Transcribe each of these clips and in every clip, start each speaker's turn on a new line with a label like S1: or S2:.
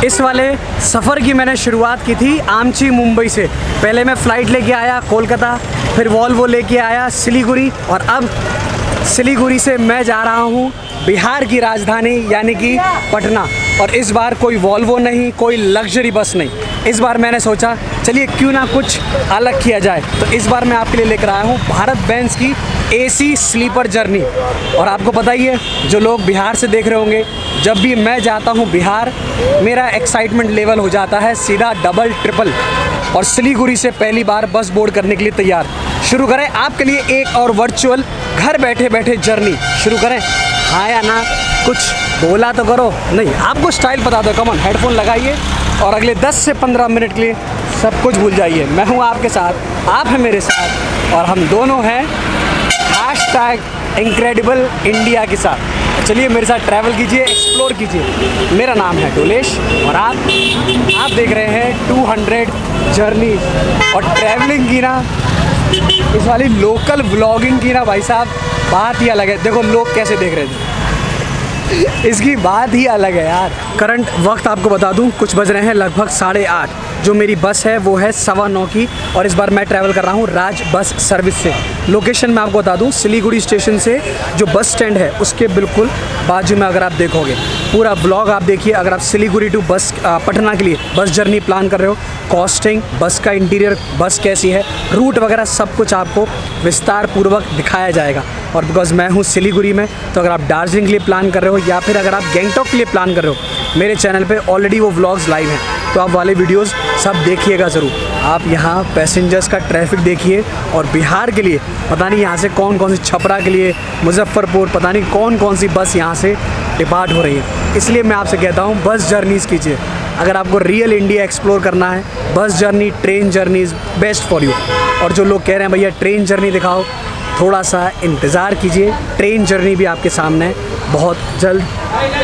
S1: इस वाले सफ़र की मैंने शुरुआत की थी आमची मुंबई से। पहले मैं फ़्लाइट लेके आया कोलकाता, फिर वॉल्वो लेके आया सिलीगुड़ी, और अब सिलीगुड़ी से मैं जा रहा हूँ बिहार की राजधानी यानी कि पटना। और इस बार कोई वॉल्वो नहीं, कोई लग्जरी बस नहीं। इस बार मैंने सोचा चलिए क्यों ना कुछ अलग किया जाए, तो इस बार मैं आपके लिए लेकर आया हूँ भारत बेंज की AC स्लीपर जर्नी। और आपको पता ही है, जो लोग बिहार से देख रहे होंगे, जब भी मैं जाता हूँ बिहार, मेरा एक्साइटमेंट लेवल हो जाता है सीधा डबल ट्रिपल। और सिलीगुड़ी से पहली बार बस बोर्ड करने के लिए तैयार। शुरू करें आपके लिए एक और वर्चुअल घर बैठे बैठे जर्नी। शुरू करें, हाँ या ना, कुछ बोला तो करो। नहीं, आपको स्टाइल बता दो। कमन, हेडफोन लगाइए और अगले 10 से 15 मिनट के लिए सब कुछ भूल जाइए। मैं हूँ आपके साथ, आप हैं मेरे साथ, और हम दोनों हैं #इनक्रेडिबल इंडिया के साथ। चलिए मेरे साथ ट्रैवल कीजिए, एक्सप्लोर कीजिए। मेरा नाम है डोलेश और आप देख रहे हैं 200 जर्नी। और ट्रैवलिंग की ना, इस वाली लोकल व्लॉगिंग की ना भाई साहब बात ही अलग है। देखो लोग कैसे देख रहे थे, इसकी बात ही अलग है यार। करंट वक्त आपको बता दूं, कुछ बज रहे हैं लगभग 8:30। जो मेरी बस है वो है 9:15 की, और इस बार मैं ट्रैवल कर रहा हूँ राज बस सर्विस से। लोकेशन मैं आपको बता दूं, सिलीगुड़ी स्टेशन से जो बस स्टैंड है उसके बिल्कुल बाजू में। अगर आप देखोगे पूरा ब्लॉग आप देखिए। अगर आप सिलीगुड़ी टू पटना के लिए बस जर्नी प्लान कर रहे हो, कॉस्टिंग, बस का इंटीरियर, बस कैसी है, रूट वगैरह सब कुछ आपको विस्तार पूर्वक दिखाया जाएगा। और बिकॉज मैं हूँ सिलीगुड़ी में, तो अगर आप दार्जिलिंग के लिए प्लान कर रहे हो या फिर अगर आप गैंगटॉक के लिए प्लान कर रहे हो, मेरे चैनल पे ऑलरेडी वो व्लॉग्स लाइव हैं, तो आप वाले वीडियोस सब देखिएगा ज़रूर। आप यहाँ पैसेंजर्स का ट्रैफिक देखिए। और बिहार के लिए पता नहीं यहाँ से कौन कौन सी, छपरा के लिए, मुजफ्फरपुर, पता नहीं कौन कौन सी बस यहाँ से डिपार्ट हो रही है। इसलिए मैं आपसे कहता हूँ बस जर्नीज़ कीजिए। अगर आपको रियल इंडिया एक्सप्लोर करना है, bus journey, train journey is best for you. और जो लोग कह रहे हैं भैया ट्रेन जर्नी दिखाओ, थोड़ा सा इंतज़ार कीजिए। ट्रेन जर्नी भी आपके सामने बहुत जल्द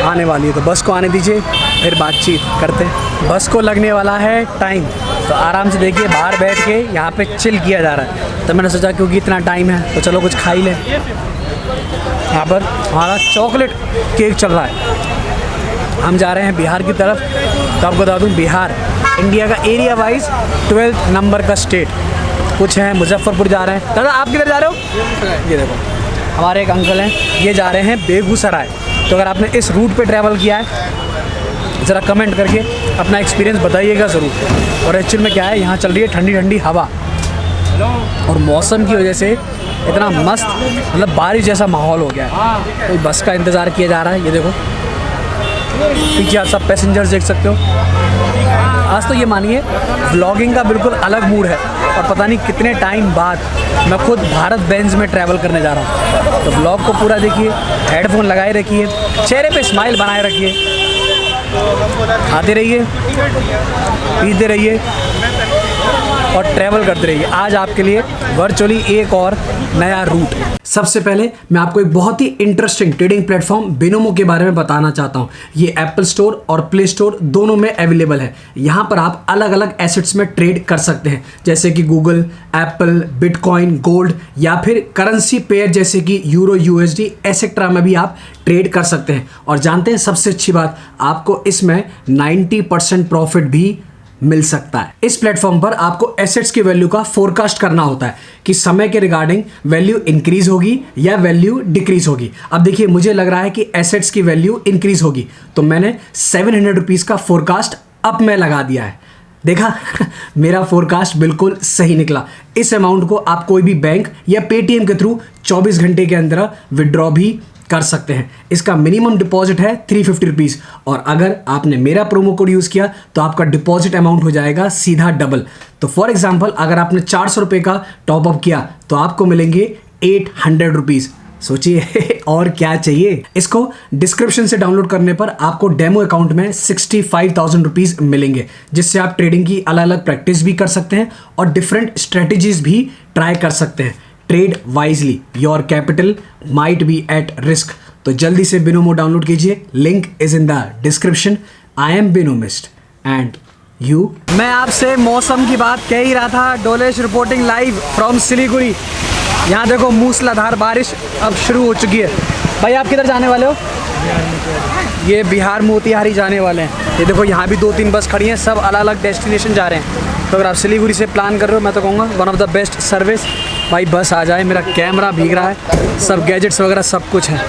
S1: आने वाली है, तो बस को आने दीजिए, फिर बातचीत करते हैं। बस को लगने वाला है टाइम, तो आराम से देखिए, बाहर बैठ के यहाँ पे चिल किया जा रहा है। तो मैंने सोचा क्योंकि इतना टाइम है तो चलो कुछ खा ही लें। यहाँ पर हमारा चॉकलेट केक चल रहा है। हम जा रहे हैं बिहार की तरफ। तो आपको बता दूँ, बिहार इंडिया का एरिया वाइज 12th नंबर का स्टेट। कुछ हैं मुजफ्फरपुर जा रहे हैं। दादा आप किधर जा रहे हो? ये देखो हमारे एक अंकल हैं, ये जा रहे हैं बेगूसराय। तो अगर आपने इस रूट पे ट्रैवल किया है, ज़रा कमेंट करके अपना एक्सपीरियंस बताइएगा ज़रूर। और एक्चुअल में क्या है, यहाँ चल रही है ठंडी ठंडी हवा, और मौसम की वजह से इतना मस्त, मतलब बारिश जैसा माहौल हो गया है। तो बस का इंतज़ार किया जा रहा है। ये देखो पीछे आप सब पैसेंजर्स देख सकते हो। आज तो ये मानिए व्लॉगिंग का बिल्कुल अलग मूड है, और पता नहीं कितने टाइम बाद मैं खुद भारत बेंज में ट्रैवल करने जा रहा हूँ। तो व्लॉग को पूरा देखिए, हेडफोन लगाए रखिए, चेहरे पे स्माइल बनाए रखिए, खाते रहिए, पीते रहिए और ट्रैवल करते रहिए। आज आपके लिए वर्चुअली एक और नया रूट। सबसे पहले मैं आपको एक बहुत ही इंटरेस्टिंग ट्रेडिंग प्लेटफॉर्म बिनोमो के बारे में बताना चाहता हूं। ये एप्पल स्टोर और प्ले स्टोर दोनों में अवेलेबल है। यहां पर आप अलग अलग एसेट्स में ट्रेड कर सकते हैं, जैसे कि गूगल, एप्पल, बिटकॉइन, गोल्ड, या फिर करेंसी पेयर जैसे कि यूरो, USD, एसेट्रा में भी आप ट्रेड कर सकते हैं। और जानते हैं सबसे अच्छी बात, आपको इसमें 90% प्रॉफिट भी मिल सकता है। इस प्लेटफॉर्म पर आपको एसेट्स की वैल्यू का फोरकास्ट करना होता है कि समय के रिगार्डिंग वैल्यू इंक्रीज होगी या वैल्यू डिक्रीज होगी। अब देखिए, मुझे लग रहा है कि एसेट्स की वैल्यू इंक्रीज होगी, तो मैंने 700 रुपीज़ का फोरकास्ट अप में लगा दिया है। देखा मेरा फोरकास्ट बिल्कुल सही निकला। इस अमाउंट को आप कोई भी बैंक या पेटीएम के थ्रू 24 घंटे के अंदर विड्रॉ भी कर सकते हैं। इसका मिनिमम डिपॉजिट है 350 रुपीज़, और अगर आपने मेरा प्रोमो कोड यूज़ किया तो आपका डिपॉजिट अमाउंट हो जाएगा सीधा डबल। तो फॉर एग्जांपल, अगर आपने 400 रुपये का टॉपअप किया तो आपको मिलेंगे 800 रुपीज़। सोचिए और क्या चाहिए। इसको डिस्क्रिप्शन से डाउनलोड करने पर आपको डेमो अकाउंट में 65,000 रुपीज़ मिलेंगे, जिससे आप ट्रेडिंग की अलग अलग प्रैक्टिस भी कर सकते हैं और डिफरेंट स्ट्रेटजीज भी ट्राई कर सकते हैं। Trade wisely, your capital might be at risk. तो जल्दी से बिनोमो डाउनलोड कीजिए, link is in the description. I am Binomist and you. मैं आपसे मौसम की बात कह ही रहा था। Dolesh reporting live from Siliguri. यहाँ देखो मूसलाधार बारिश अब शुरू हो चुकी है। भाई आप किधर जाने वाले हो? ये बिहार मोतिहारी जाने वाले हैं। ये देखो यहाँ भी 2-3 बस खड़ी हैं, सब अलग अलग डेस्टिनेशन जा रहे हैं। तो अगर आप सिलीगुड़ी से प्लान कर रहे हो, मैं तो कहूँगा one of the best service. भाई बस आ जाए, मेरा कैमरा भीग रहा है, सब गैजेट्स वगैरह सब कुछ है।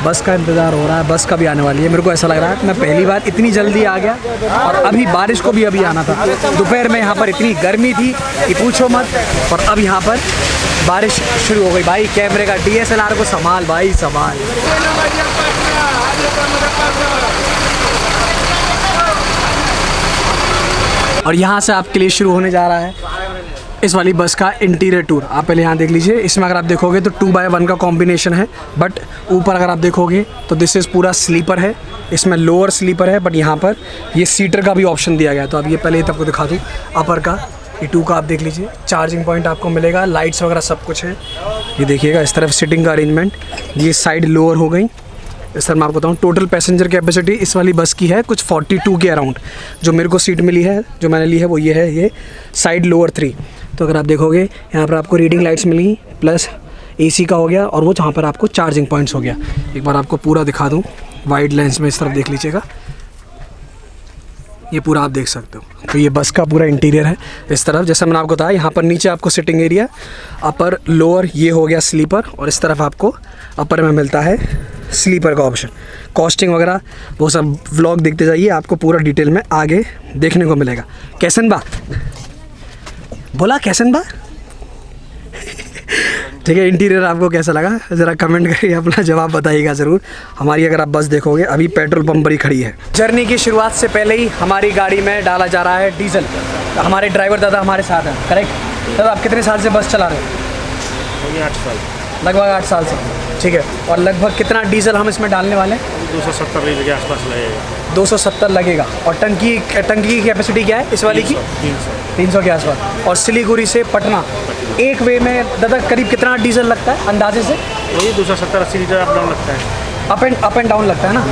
S1: बस का इंतज़ार हो रहा है, बस कभी आने वाली है। मेरे को ऐसा लग रहा है मैं पहली बार इतनी जल्दी आ गया, और अभी बारिश को भी अभी आना था। दोपहर में यहाँ पर इतनी गर्मी थी कि पूछो मत, और अब यहाँ पर बारिश शुरू हो गई। भाई कैमरे का DSLR को संभाल भाई, संभाल। और यहाँ से आपके लिए शुरू होने जा रहा है इस वाली बस का इंटीरियर टूर। आप पहले यहाँ देख लीजिए। इसमें अगर आप देखोगे तो 2x1 का कॉम्बिनेशन है, बट ऊपर अगर आप देखोगे तो दिस इज़ पूरा स्लीपर है। इसमें लोअर स्लीपर है, बट यहाँ पर ये सीटर का भी ऑप्शन दिया गया है। तो अब ये पहले आपको दिखा दूँ अपर का। ये 2 का आप देख लीजिए, चार्जिंग पॉइंट आपको मिलेगा, लाइट्स वगैरह सब कुछ है। ये देखिएगा इस तरफ सीटिंग का अरेंजमेंट। ये साइड लोअर हो गई। इस तरह मैं आपको बताऊँ, टोटल पैसेंजर कैपेसिटी इस वाली बस की है कुछ 42 के अराउंड। जो मेरे को सीट मिली है, जो मैंने ली है, वो ये है, ये साइड लोअर 3। तो अगर आप देखोगे यहाँ पर आपको रीडिंग लाइट्स मिली, प्लस AC का हो गया, और वो जहाँ पर आपको चार्जिंग पॉइंट्स हो गया। एक बार आपको पूरा दिखा दूँ वाइड लेंस में, इस तरफ देख लीजिएगा। ये पूरा आप देख सकते हो। तो ये बस का पूरा इंटीरियर है इस तरफ। जैसा मैंने आपको बताया, यहाँ पर नीचे आपको सिटिंग एरिया, अपर लोअर ये हो गया स्लीपर, और इस तरफ आपको अपर में मिलता है स्लीपर का ऑप्शन। कॉस्टिंग वगैरह वो सब व्लॉग देखते जाइए, आपको पूरा डिटेल में आगे देखने को मिलेगा। कैसन बा बोला, कैसन बा ठीक है। इंटीरियर आपको कैसा लगा ज़रा कमेंट करके अपना जवाब बताइएगा ज़रूर। हमारी अगर आप बस देखोगे अभी पेट्रोल पंप पर ही खड़ी है। जर्नी की शुरुआत से पहले ही हमारी गाड़ी में डाला जा रहा है डीजल। हमारे ड्राइवर दादा हमारे साथ हैं, करेक्ट। दादा आप कितने साल से बस चला रहे हो?
S2: 8 साल।
S1: लगभग 8 साल से, ठीक है। और लगभग कितना डीजल हम इसमें डालने वाले हैं?
S2: 270 लीटर के आसपास लगेगा।
S1: 270 लगेगा। और टंकी की कैपेसिटी क्या है इस वाली की? 300 के आसपास। और सिलीगुड़ी से पटना एक वे में दादा करीब कितना डीजल लगता है अंदाजे से?
S2: वही 270-80 लीटर अप डाउन लगता है।
S1: अप एंड डाउन लगता है ना।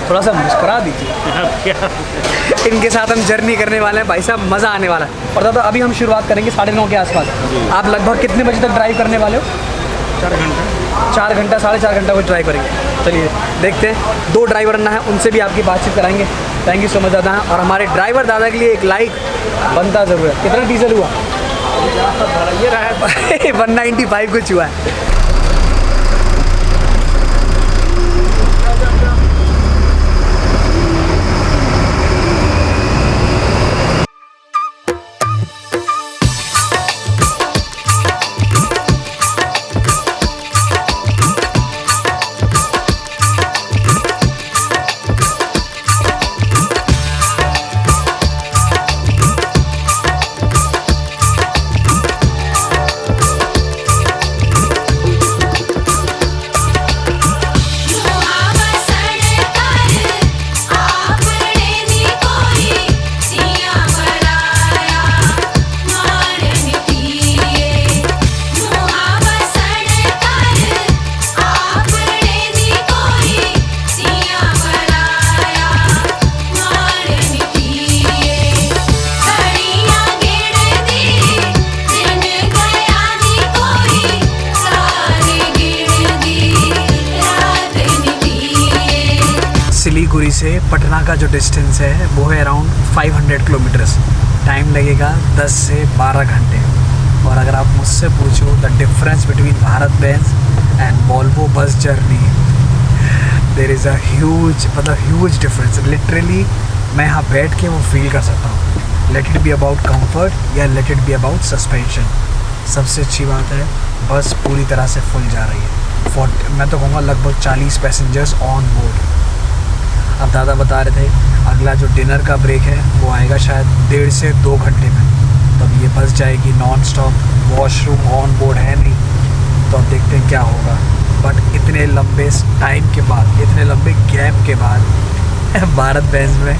S1: थोड़ा सा मुस्कुरा दीजिए। इनके साथ हम जर्नी करने वाले हैं भाई साहब, मज़ा आने वाला है। और दादा अभी हम शुरुआत करेंगे 9:30 के आसपास। आप लगभग कितने बजे तक ड्राइव करने वाले हो?
S2: 4 घंटा।
S1: 4 घंटा 4.5 घंटा को ड्राइव करेंगे। चलिए देखते हैं। 2 ड्राइवर अन्ना है, उनसे भी आपकी बातचीत कराएंगे। थैंक यू सो मच दादा। और हमारे ड्राइवर दादा के लिए एक लाइक बनता ज़रूर है। कितना डीजल हुआ? ये रहा है 195 कुछ हुआ है। सिलीगुड़ी से पटना का जो डिस्टेंस है वो है अराउंड 500 किलोमीटर्स। टाइम लगेगा 10 से 12 घंटे। और अगर आप मुझसे पूछो the difference between Bharat Benz and Volvo bus journey, there is a huge difference. Literally मैं यहाँ बैठ के वो फील कर सकता हूँ। Let it be about comfort या let it be about suspension. सबसे अच्छी बात है बस पूरी तरह से फुल जा रही है। मैं तो कहूँगा लगभग 40 पैसेंजर्स ऑन बोर्ड। अब दादा बता रहे थे अगला जो डिनर का ब्रेक है वो आएगा शायद 1.5 से 2 घंटे में। तब ये बस जाएगी non stop. Washroom on board है नहीं, तो अब देखते हैं क्या होगा। बट इतने लंबे टाइम के बाद, इतने लंबे गैप के बाद भारत बेंज में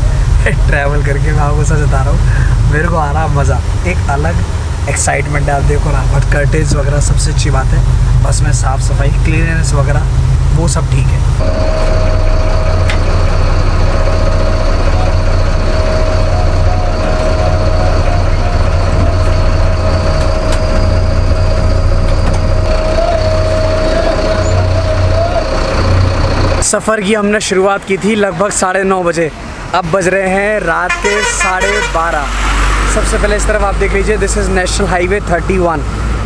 S1: ट्रैवल करके मैं आपको सच बता रहा हूँ, मेरे को आ रहा मज़ा। एक अलग एक्साइटमेंट है। आप देखो ना, बट कर्टेन्स वगैरह सबसे अच्छी बात है बस में साफ़ सफाई, क्लीननेस वगैरह वो सब ठीक है। सफ़र की हमने शुरुआत की थी लगभग 9:30 बजे, अब बज रहे हैं रात के 12:30। सबसे पहले इस तरफ आप देख लीजिए, this is national highway 31,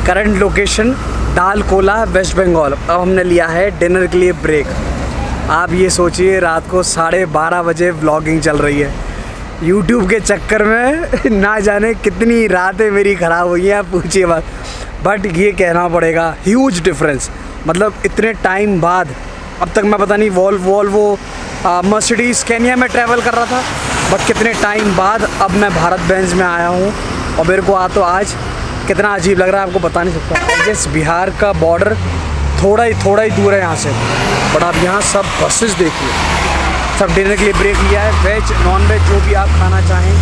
S1: current location Dalkola, West Bengal. अब हमने लिया है डिनर के लिए ब्रेक। आप ये सोचिए रात को 12:30 बजे व्लॉगिंग चल रही है। यूट्यूब के चक्कर में ना जाने कितनी रातें मेरी ख़राब हुई हैं, आप पूछिए बात। बट ये कहना पड़ेगा ह्यूज डिफरेंस, मतलब इतने टाइम बाद। अब तक मैं पता नहीं वोल्वो मर्सिडीज़ केनिया में ट्रैवल कर रहा था, बट कितने टाइम बाद अब मैं भारत बेंज में आया हूँ। और मेरे को तो आज कितना अजीब लग रहा है आपको बता नहीं सकता। जिस बिहार का बॉर्डर थोड़ा ही दूर है यहाँ से, बट आप यहाँ सब बसेस देखिए। सब डिनर के लिए ब्रेक लिया है, वेज नॉन वेज जो भी आप खाना चाहें।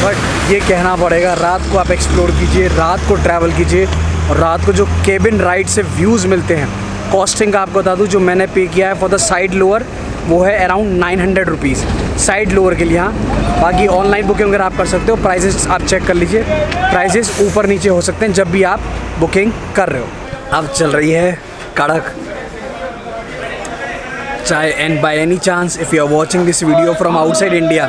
S1: बट ये कहना पड़ेगा रात को आप एक्सप्लोर कीजिए, रात को ट्रैवल कीजिए, और रात को जो केबिन राइड से व्यूज़ मिलते हैं। कॉस्टिंग का आपको बता दूँ, जो मैंने पे किया है फॉर द साइड लोअर वो है अराउंड 900 रुपीज़ साइड लोअर के लिए। हाँ, बाकी ऑनलाइन बुकिंग अगर आप कर सकते हो, प्राइजेस आप चेक कर लीजिए, प्राइजेस ऊपर नीचे हो सकते हैं जब भी आप बुकिंग कर रहे हो। अब चल रही है कड़क चाय। And by any chance if you are watching this video from outside India,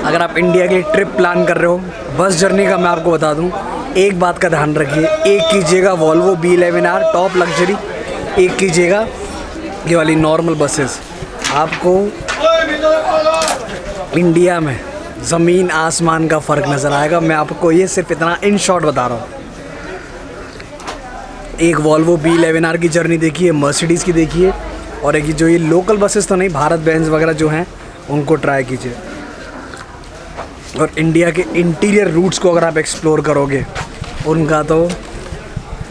S1: अगर आप इंडिया के लिए ट्रिप प्लान कर रहे हो बस जर्नी का, मैं आपको बता दूं एक बात का ध्यान रखिए। एक कीजिएगा वॉल्वो B11R टॉप लग्जरी, एक कीजिएगा ये वाली नॉर्मल बसेस। आपको इंडिया में ज़मीन आसमान का फ़र्क नज़र आएगा। मैं आपको ये सिर्फ इतना इन शॉर्ट बता रहा हूँ। एक वॉल्वो B11R की जर्नी देखिए, मर्सिडीज़ की देखिए, और एक जो ये लोकल बसेस तो नहीं, भारत बेंज वगैरह जो हैं उनको ट्राई कीजिए। और इंडिया के इंटीरियर रूट्स को अगर आप एक्सप्लोर करोगे, उनका तो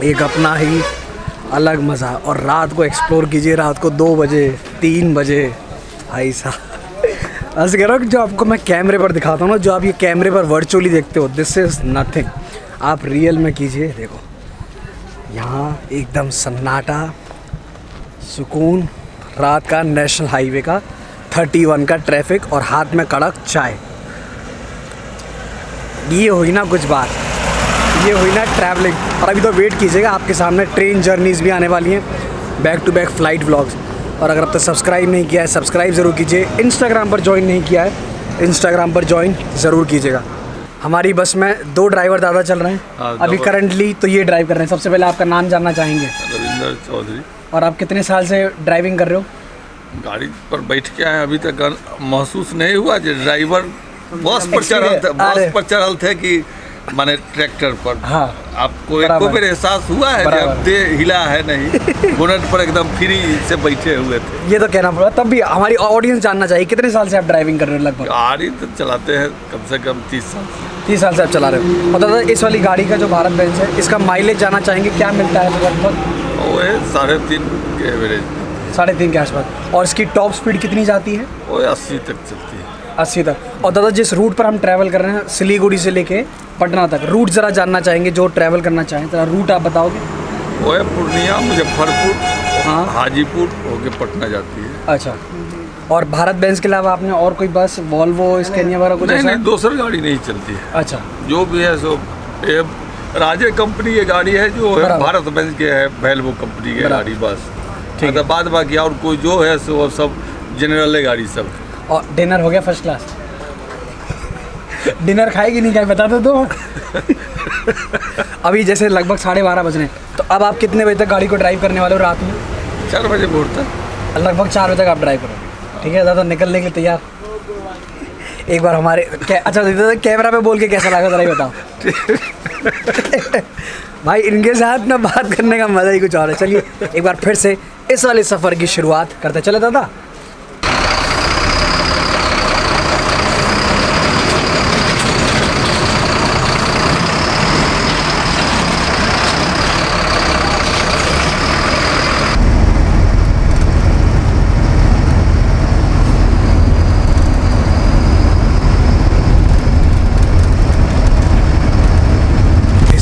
S1: एक अपना ही अलग मज़ा। और रात को एक्सप्लोर कीजिए, रात को 2 बजे 3 बजे, भाई साहब ऐसे कह रहा हूँ जो आपको मैं कैमरे पर दिखाता हूँ ना, जो आप ये कैमरे पर वर्चुअली देखते हो, दिस इज़ नथिंग। आप रियल में कीजिए। देखो यहाँ एकदम सन्नाटा, सुकून, रात का नेशनल हाईवे का 31 का ट्रैफिक, और हाथ में कड़क चाय। ये हुई ना कुछ बात, ये हुई ना ट्रैवलिंग। और अभी तो वेट कीजिएगा, आपके सामने ट्रेन जर्नीज़ भी आने वाली हैं, back to back flight vlogs. और अगर अब तक सब्सक्राइब नहीं किया है, सब्सक्राइब ज़रूर कीजिए। इंस्टाग्राम पर ज्वाइन नहीं किया है, इंस्टाग्राम पर ज्वाइन ज़रूर कीजिएगा। हमारी बस में 2 ड्राइवर दादा चल रहे हैं अभी करंटली, तो ये ड्राइव कर रहे हैं। सबसे पहले आपका नाम जानना चाहेंगे?
S3: रविंदर चौधरी।
S1: और आप कितने साल से ड्राइविंग कर रहे हो?
S3: गाड़ी पर बैठ के आए, अभी तक महसूस नहीं हुआ जो ड्राइवर बस पर चढ़ल थे कि माने ट्रैक्टर पर।
S1: हाँ,
S3: आपको एक बार एहसास हुआ है जब दे हिला है नहीं, बोनट पर एकदम फ्री से बैठे हुए थे।
S1: ये तो कहना पड़ा। तब भी हमारी ऑडियंस जानना चाहिए कितने साल से आप ड्राइविंग कर रहे हो? लगभग
S3: गाड़ी तो चलाते हैं कम से कम 30 साल।
S1: 30 साल से आप चला रहे हो। और दादा इस वाली गाड़ी का जो भारत बेंज है, इसका माइलेज जानना चाहेंगे क्या मिलता है लगभग?
S3: वो है 3.5 के एवरेज,
S1: 3.5 के आसपास। और इसकी टॉप स्पीड कितनी जाती है?
S3: वो 80 तक चलती है।
S1: 80 तक। और दादा जिस रूट पर हम ट्रैवल कर रहे हैं, सिलीगुड़ी से लेके पटना तक, रूट ज़रा जानना चाहेंगे जो ट्रैवल करना चाहें, तो रूट आप बताओगे?
S3: वो है पूर्णिया, मुजफ्फरपुर,
S1: हाँ,
S3: हाजीपुर होके पटना जाती है।
S1: अच्छा। और भारत बेंज के अलावा आपने और कोई बस वॉल्वो स्केनिया वगैरह कुछ?
S3: नहीं, दूसरी गाड़ी नहीं चलती है।
S1: अच्छा,
S3: जो भी है सो ये राजे कंपनी की गाड़ी है, जो है भारत बेंज के है, वॉल्वो कंपनी की गाड़ी बस। ठीक है, बाद बाकी और कोई जो है सो वो सब जनरल गाड़ी सब।
S1: और डिनर हो गया फर्स्ट क्लास? डिनर खाएगी नहीं खाए बता दो। अभी जैसे लगभग 12:30 बज रहे हैं, तो अब आप कितने बजे तक गाड़ी को ड्राइव करने वाले हो? रात में
S3: 4 बजे भोर तक।
S1: लगभग 4 बजे तक आप ड्राइव करोगे? ठीक है दादा, निकलने के लिए तैयार? एक बार हमारे अच्छा दादा कैमरा पे बोल के कैसा लगा जरा बताओ। भाई इनके साथ ना बात करने का मज़ा ही कुछ और है। चलिए एक बार फिर से इस वाले सफ़र की शुरुआत करते चले दादा।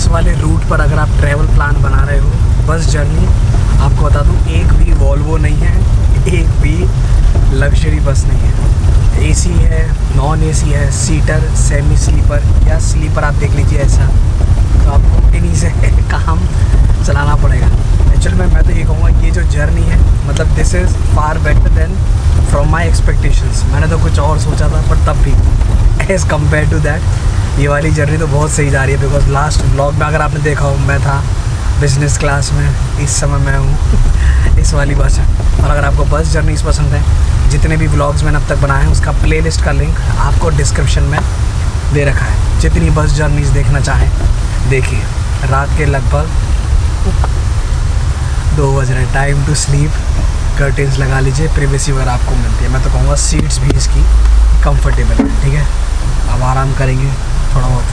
S1: वाले रूट पर अगर आप ट्रैवल प्लान बना रहे हो, बस जर्नी, आपको बता दूं एक भी वॉल्वो नहीं है, एक भी लग्जरी बस नहीं है। एसी है, नॉन एसी है, सीटर, सेमी स्लीपर या स्लीपर आप देख लीजिए ऐसा, तो आपको इन्हीं से काम चलाना पड़ेगा। एक्चुअली मैं तो ये कहूँगा ये जो जर्नी है मतलब this is far better than from my expectations. मैंने तो कुछ और सोचा था बट तब भी एज़ कम्पेयर टू दैट ये वाली जर्नी तो बहुत सही जा रही है। बिकॉज लास्ट व्लॉग में अगर आपने देखा हो मैं था बिजनेस क्लास में, इस समय मैं हूँ इस वाली बस है। और अगर आपको बस जर्नीज़ पसंद है, जितने भी व्लॉग्स मैंने अब तक बनाए हैं उसका प्लेलिस्ट का लिंक आपको डिस्क्रिप्शन में दे रखा है। जितनी बस जर्नीज़ देखना चाहें देखिए। रात के लगभग 2 बज रहे, टाइम टू स्लीप। कर्टेंस लगा लीजिए, प्रिवेसी वगैरह आपको मिलती है। मैं तो कहूँगा सीट्स भी इसकी कंफर्टेबल है, ठीक है। अब आराम करेंगे थोड़ा बहुत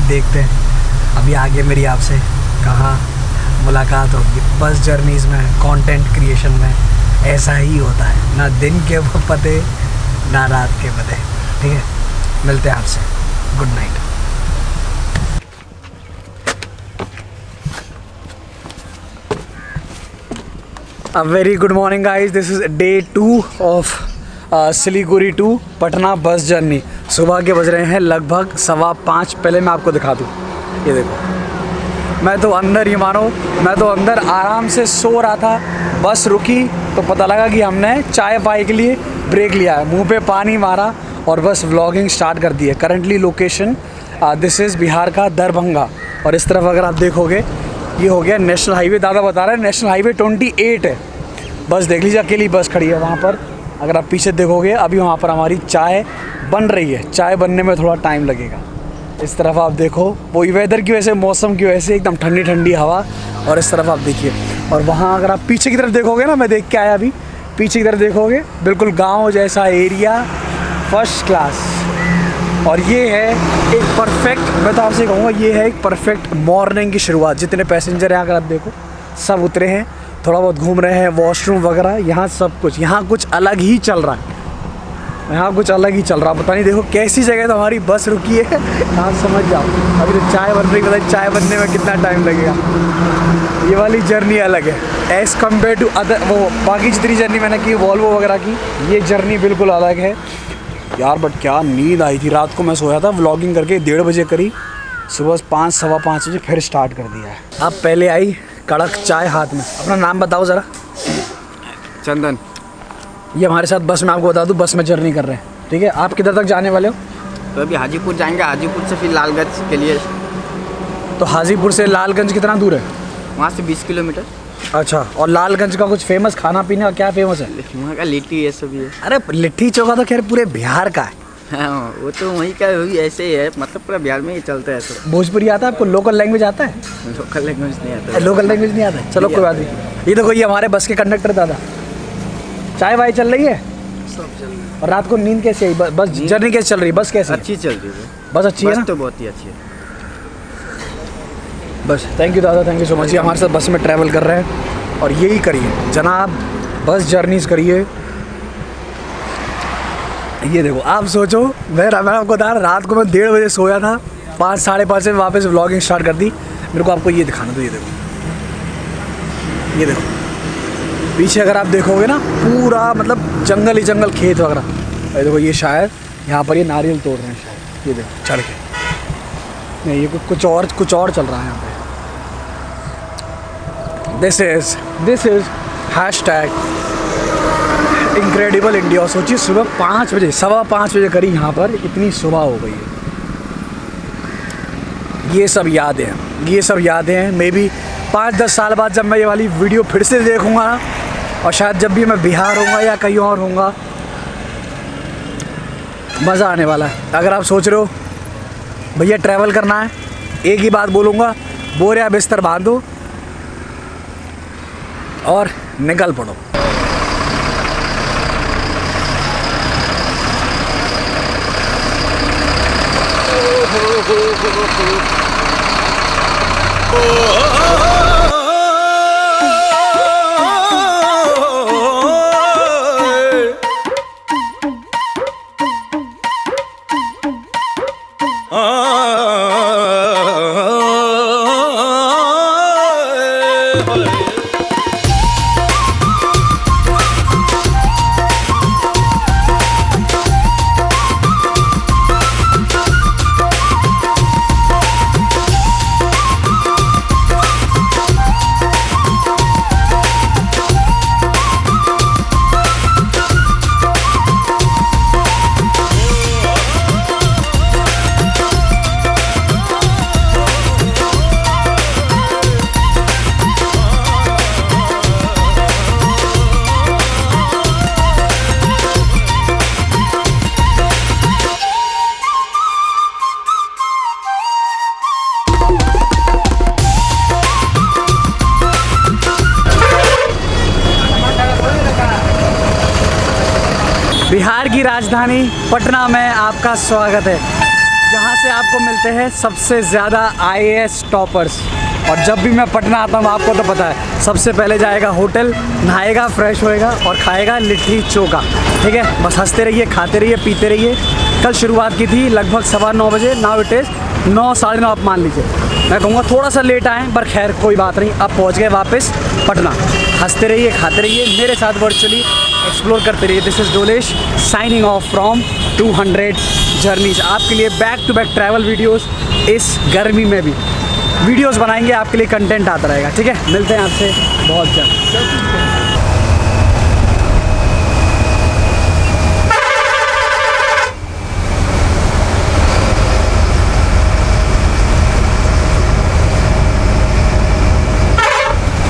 S1: देखते हैं अभी आगे मेरी आपसे कहाँ मुलाकात होगी। बस जर्नीज़ में, कंटेंट क्रिएशन में ऐसा ही होता है, ना दिन के पते ना रात के पते, ठीक है। मिलते हैं आपसे, good night. A very good morning guys, this is day 2 of Siliguri to Patna bus journey. सुबह के बज रहे हैं लगभग 5:15। पहले मैं आपको दिखा दूँ, ये देखो मैं तो अंदर ही मानो, मैं तो अंदर आराम से सो रहा था। बस रुकी तो पता लगा कि हमने चाय पाई के लिए ब्रेक लिया है, मुंह पे पानी मारा और बस व्लॉगिंग स्टार्ट कर दी है। Currently location this is Bihar का दरभंगा और इस तरफ अगर आप देखोगे ये हो गया नेशनल हाईवे। दादा बता रहे हैं नेशनल हाईवे 28 है। बस देख लीजिए अकेली बस खड़ी है वहाँ पर। अगर आप पीछे देखोगे अभी वहाँ पर हमारी चाय बन रही है, चाय बनने में थोड़ा टाइम लगेगा। इस तरफ आप देखो, वही वेदर की वजह से, मौसम की वजह से एकदम ठंडी ठंडी हवा। और इस तरफ आप देखिए, और वहाँ अगर आप पीछे की तरफ देखोगे ना, मैं देख के आया अभी, पीछे की तरफ देखोगे बिल्कुल गाँव जैसा एरिया, फर्स्ट क्लास। और ये है एक परफेक्ट, मैं तो आपसे कहूँगा ये है एक परफेक्ट मॉर्निंग की शुरुआत। जितने पैसेंजर हैं अगर आप देखो सब उतरे हैं, थोड़ा बहुत घूम रहे हैं, वॉशरूम वगैरह, यहाँ सब कुछ, यहाँ कुछ अलग ही चल रहा है, यहाँ कुछ अलग ही चल रहा है। पता नहीं देखो कैसी जगह तो हमारी बस रुकी है, आप समझ जाओ। अभी तो चाय बन रही, पता नहीं चाय बनने में कितना टाइम लगेगा। ये वाली जर्नी अलग है एज़ कम्पेयर टू अदर, वो बाकी जितनी जर्नी मैंने की वॉल्वो वगैरह की, ये जर्नी बिल्कुल अलग है यार। बट क्या नींद आई थी रात को, मैं सोया था व्लॉगिंग करके 1:30 बजे करी, सुबह 5 सवा 5 बजे फिर स्टार्ट कर दिया है। अब पहले आई कड़क चाय हाथ में। अपना नाम बताओ ज़रा।
S4: चंदन।
S1: ये हमारे साथ बस में, आपको बता दूँ बस में जर्नी कर रहे हैं, ठीक है। आप किधर तक जाने वाले हो?
S4: तो अभी हाजीपुर जाएंगे, हाजीपुर से फिर लालगंज के लिए।
S1: तो हाजीपुर से लालगंज कितना दूर है?
S4: वहाँ से 20 किलोमीटर।
S1: अच्छा, और लालगंज का कुछ फेमस खाना पीने का क्या फेमस है?
S4: वहाँ का लिट्टी ये सब है।
S1: अरे लिट्टी चोखा तो खैर पूरे बिहार का है।
S4: हाँ, वो तो वहीं का वही ऐसे ही है, मतलब पूरा बिहार में ही चलता है ऐसा।
S1: भोजपुरी आता है आपको? लोकल लैंग्वेज आता है?
S4: लोकल लैंग्वेज नहीं आता।
S1: लोकल लैंग्वेज नहीं आता है, चलो कोई बात नहीं। ये देखो ये हमारे बस के कंडक्टर दादा, चाय वाय चल रही है
S4: सब चल रही है।
S1: और रात को नींद कैसी आई? बस जर्नी कैसे चल रही है? बस कैसी?
S4: अच्छी चल रही है
S1: बस अच्छी है ना?
S4: तो बहुत ही अच्छी है
S1: बस। थैंक यू दादा, थैंक यू सो मच। ये हमारे साथ बस में ट्रैवल कर रहे हैं और यही करिए जनाब, बस जर्नीज़ करिए। ये देखो आप सोचो, मैं आपको बता रहा, रात को मैं 1:30 बजे सोया था, 5 साढ़े 5 से वापस व्लॉगिंग स्टार्ट कर दी। मेरे को आपको ये दिखाना, तो ये देखो, ये देखो पीछे अगर आप देखोगे ना पूरा मतलब जंगल ही जंगल, खेत वगैरह। ये देखो ये शायद यहाँ पर ये नारियल तोड़ रहे हैं शायद, ये देखो चढ़ के। नहीं ये कुछ और चल रहा है यहाँ पे। This is hashtag incredible India. सोचिए सुबह 5 बजे, सवा 5 बजे करी यहाँ पर, इतनी सुबह हो गई है। ये सब यादें हैं। मे बी 5-10 साल बाद जब मैं ये वाली वीडियो फिर से देखूँगा ना, और शायद जब भी मैं बिहार होऊंगा या कहीं और होऊंगा, मज़ा आने वाला है। अगर आप सोच रहे हो भैया ट्रैवल करना है, एक ही बात बोलूँगा, बोरिया बिस्तर बांधो और निकल पड़ो। राजधानी पटना में आपका स्वागत है, जहां से आपको मिलते हैं सबसे ज़्यादा IAS टॉपर्स। और जब भी मैं पटना आता हूँ आपको तो पता है, सबसे पहले जाएगा होटल, नहाएगा, फ्रेश होएगा और खाएगा लिट्टी चोखा। ठीक है, बस हंसते रहिए, खाते रहिए, पीते रहिए। कल शुरुआत की थी लगभग 9:15 बजे, नाउ इट इज़ 9 साढ़े 9 आप मान लीजिए। मैं कहूँगा थोड़ा सा लेट आए, पर खैर कोई बात नहीं, अब पहुँच गए वापस पटना। हंसते रहिए, खाते रहिए, मेरे साथ वर्चुअली एक्सप्लोर करते रहिए। This is Dolesh signing off from 200 journeys. आपके लिए back to back travel videos इस गर्मी में भी वीडियोस बनाएंगे, आपके लिए कंटेंट आता रहेगा। ठीक है, मिलते हैं आपसे बहुत जल्द।